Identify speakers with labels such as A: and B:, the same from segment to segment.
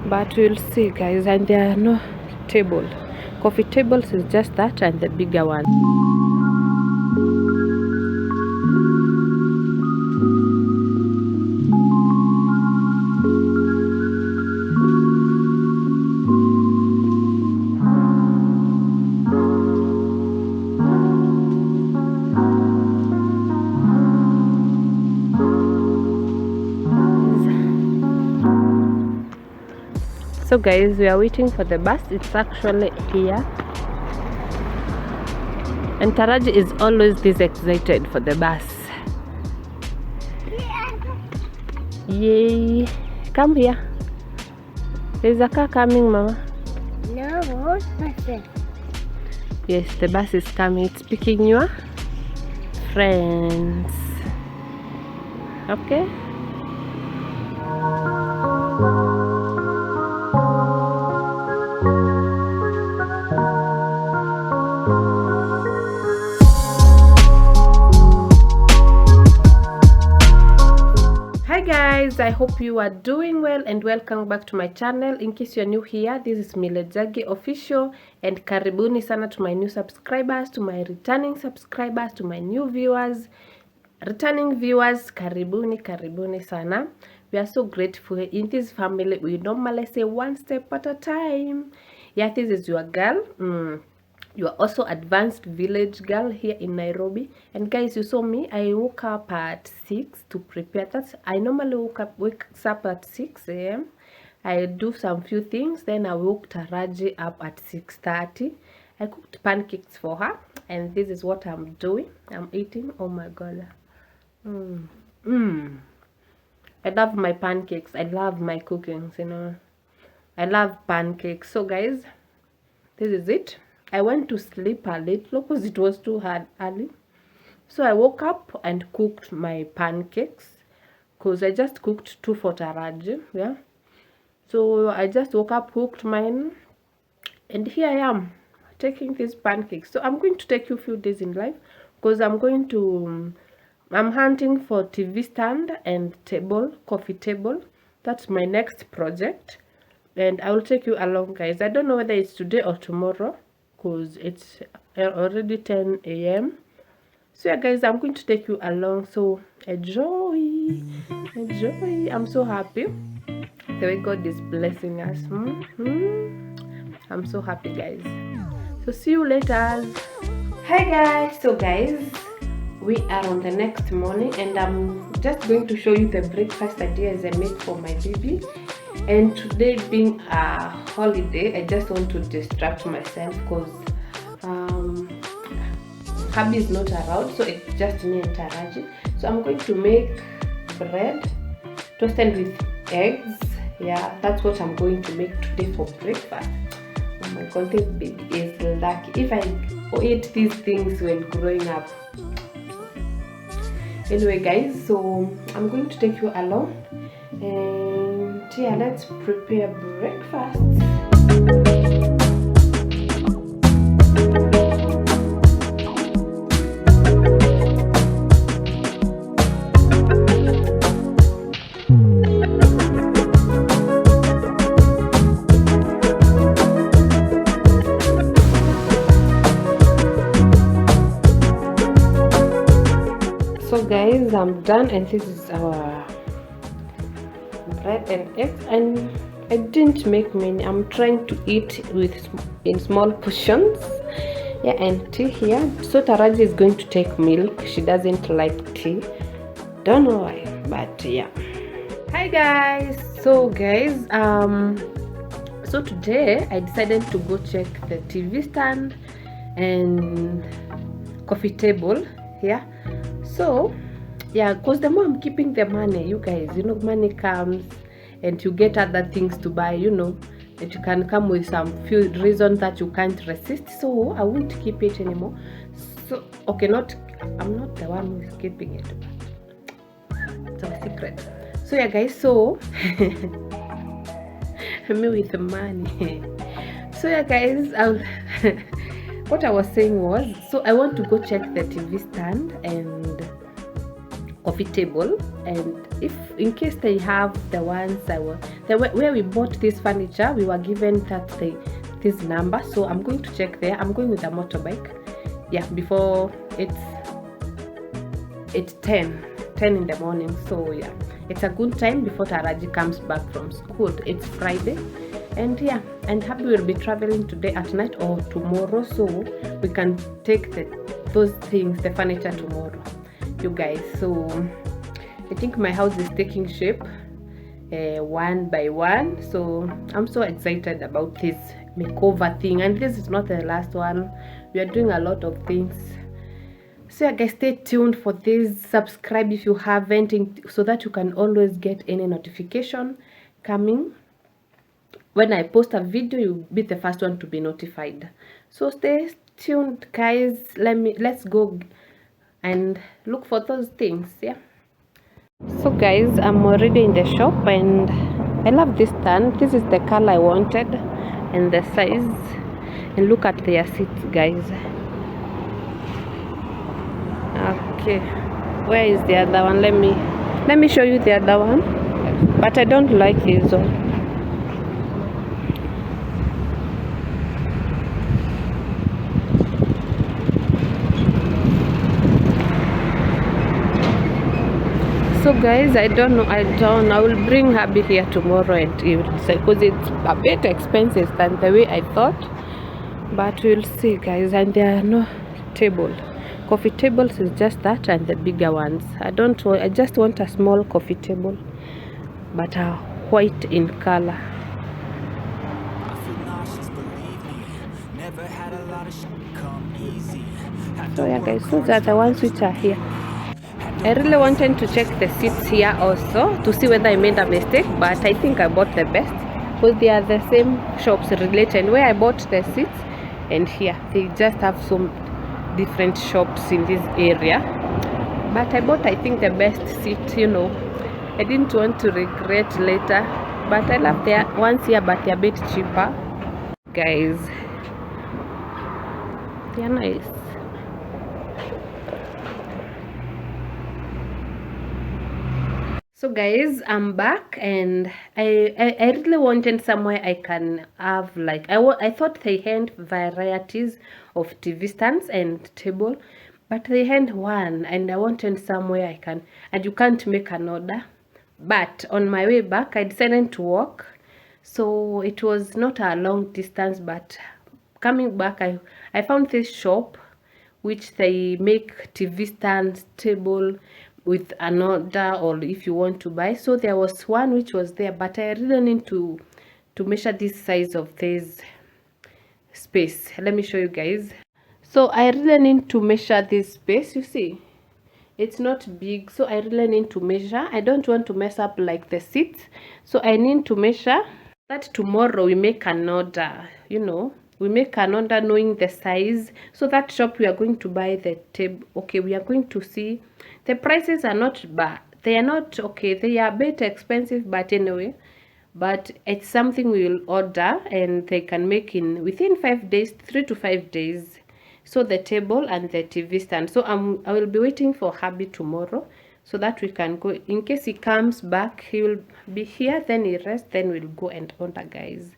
A: but we'll see, guys. And there are no table. Coffee tables is just that and the bigger one. So guys, we are waiting for the bus. It's actually here. And Taraji is always this excited for the bus. Yay! Come here. There's a car coming, Mama.
B: No, what bus?
A: Yes, the bus is coming. It's picking your friends. Okay? Guys, I hope you are doing well and welcome back to my channel. In case you're new here, this is Milejagi Official, and karibuni sana to my new subscribers, to my returning subscribers, to my new viewers, returning viewers, karibuni sana. We are so grateful. In this family, we normally say one step at a time. Yeah, this is your girl. You are also advanced village girl here in Nairobi. And guys, you saw me. I woke up at 6 to prepare. That's I normally wakes up at 6 a.m. I do some few things. Then I woke Taraji up at 6:30. I cooked pancakes for her. And this is what I'm doing. I'm eating. Oh my God. I love my pancakes. I love my cookings, you know. I love pancakes. So guys, this is it. I went to sleep a little because it was too hard early. So I woke up and cooked my pancakes because I just cooked 2 for Taraji. Yeah. So I just woke up, cooked mine, and here I am taking these pancakes. So I'm going to take you a few days in life because I'm hunting for TV stand and table, coffee table. That's my next project. And I will take you along, guys. I don't know whether it's today or tomorrow, because it's already 10 a.m. So yeah, guys, I'm going to take you along. So enjoy. I'm so happy the way God is blessing us. I'm so happy, guys. So see you later. Hi guys. So guys, we are on the next morning and I'm just going to show you the breakfast ideas I made for my baby. And today being a holiday, I just want to distract myself because hubby is not around, so it's just me and Taraji. So I'm going to make bread toasted with eggs. Yeah, that's what I'm going to make today for breakfast. Oh my God, this baby is lucky. If I ate these things when growing up. Anyway guys, so I'm going to take you along and yeah, let's prepare breakfast. So guys, I'm done and this is our bread and eggs, and I didn't make many. I'm trying to eat in small portions. Yeah, and tea here. So Taraji is going to take milk. She doesn't like tea. Don't know why, but yeah. Hi guys. So guys, so today I decided to go check the TV stand and coffee table here. So yeah, because the more I'm keeping the money, you guys, you know, money comes and you get other things to buy, you know, that you can come with some few reasons that you can't resist. So I won't keep it anymore. So okay, I'm not the one who is keeping it, but it's a secret. So yeah guys, so me with the money. So yeah guys, what I was saying was, so I want to go check the TV stand and coffee table, and if in case they have the ones where we bought this furniture, we were given this number, so I'm going to check there. I'm going with a motorbike, yeah, before it's 10 in the morning, so yeah, it's a good time before Taraji comes back from school. It's Friday, and yeah, and Happy will be traveling today at night or tomorrow, so we can take those things, the furniture, tomorrow, you guys. So I think my house is taking shape one by one, so I'm so excited about this makeover thing, and this is not the last one. We are doing a lot of things. So yeah guys, stay tuned for this. Subscribe if you haven't, so that you can always get any notification coming. When I post a video, you'll be the first one to be notified. So stay tuned guys. Let's go and look for those things. Yeah, so guys, I'm already in the shop, and I love this stand. This is the color I wanted and the size, and look at their seats guys. Okay, where is the other one? Let me show you the other one, but I don't like this one. So guys, I don't know, I will bring Happy here tomorrow, and because it's a bit expensive than the way I thought, but we'll see guys. And there are no coffee tables is just that, and the bigger ones I just want a small coffee table, but white in color. So yeah guys, those are the ones which are here. I really wanted to check the seats here also to see whether I made a mistake, but I think I bought the best, because they are the same shops related where I bought the seats, and here they just have some different shops in this area, but I bought, I think, the best seat. You know, I didn't want to regret later, but I love the ones here, but they're a bit cheaper guys. They're nice. So guys, I'm back, and I really wanted somewhere I can have, like, I thought they had varieties of TV stands and table, but they had one, and I wanted somewhere I can, and you can't make an order. But on my way back, I decided to walk, so it was not a long distance, but coming back, I found this shop which they make TV stands, table with an order, or if you want to buy. So there was one which was there, but I really need to measure this size of this space. Let me show you guys. So I really need to measure this space. You see, it's not big, so I really need to measure. I don't want to mess up like the seats, so I need to measure that tomorrow we make an order. You know, we make an order knowing the size. So that shop we are going to buy the table. Okay, we are going to see. The prices are not bad. They are not okay. They are a bit expensive, but anyway, but it's something we will order, and they can make in within 5 days, 3 to 5 days. So the table and the TV stand. So I will be waiting for Happy tomorrow, so that we can go. In case he comes back, he will be here, then he rests, then we'll go and order guys.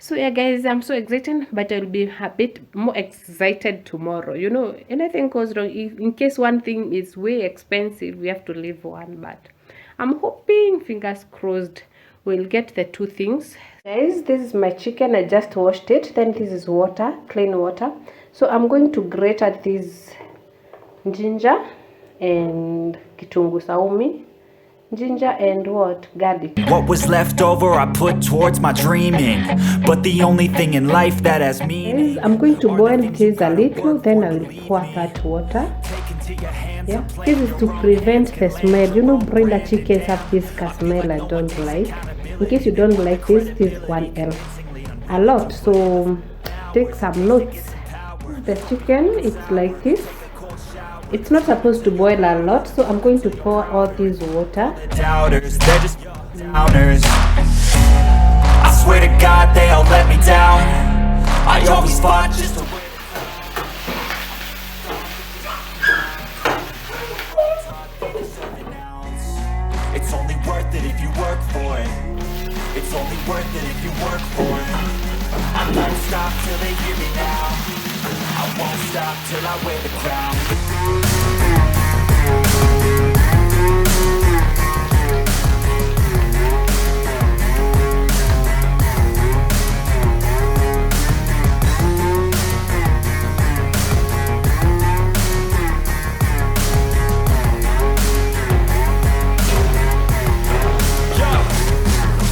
A: So yeah guys, I'm so excited, but I'll be a bit more excited tomorrow. You know, anything goes wrong, in case one thing is way expensive, we have to leave one, but I'm hoping, fingers crossed, we'll get the two things. Guys, this is my chicken. I just washed it. Then this is water, clean water. So I'm going to grate at this ginger and kitunguu saumi. Ginger and what? Garlic.
C: What was left over I put towards my dreaming, but the only thing in life that has meaning.
A: I'm going to boil this a little, then I will pour that water. Yeah, this is to prevent the smell. You know, broiler chickens have this smell I don't like. In case you don't like this one else a lot, so take some notes. The chicken, it's like this. It's not supposed to boil a lot, so I'm going to pour all this water.
C: Doubters, they're just downers. I swear to God they all let me down. I always fought just to win. It's only worth it if you work for it. It's only worth it if you work for it. I won't stop till they hear me now. I won't stop till I wear the crown.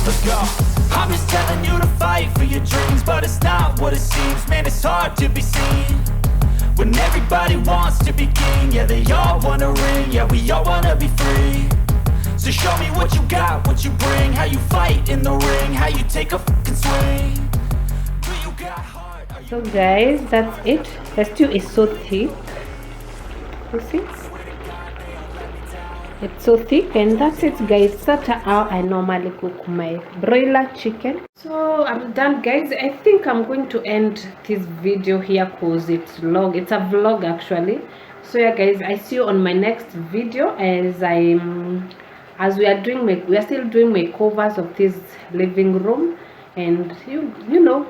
C: Let's go. I'm just telling you to fight for your dreams, but it's not what it seems. Man, it's hard to be seen when everybody wants to be king. Yeah, they all wanna ring. Yeah, we all wanna be free. So show me what you got, what you bring, how you fight in the ring, how you take a fucking swing. Do you got heart? Are you
A: So guys, that's it. The stew is so thick. You see? It's so thick, and that's it guys. That's how I normally cook my broiler chicken. So I'm done guys. I think I'm going to end this video here because it's long. It's a vlog actually. So yeah guys, I see you on my next video as we are still doing makeovers of this living room, and you know,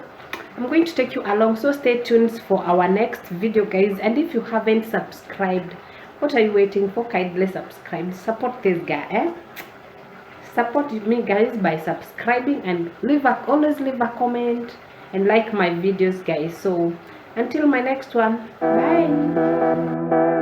A: I'm going to take you along. So stay tuned for our next video guys, and if you haven't subscribed, what are you waiting for? Kindly subscribe, support this guy, support me guys by subscribing, and always leave a comment and like my videos guys. So until my next one, bye.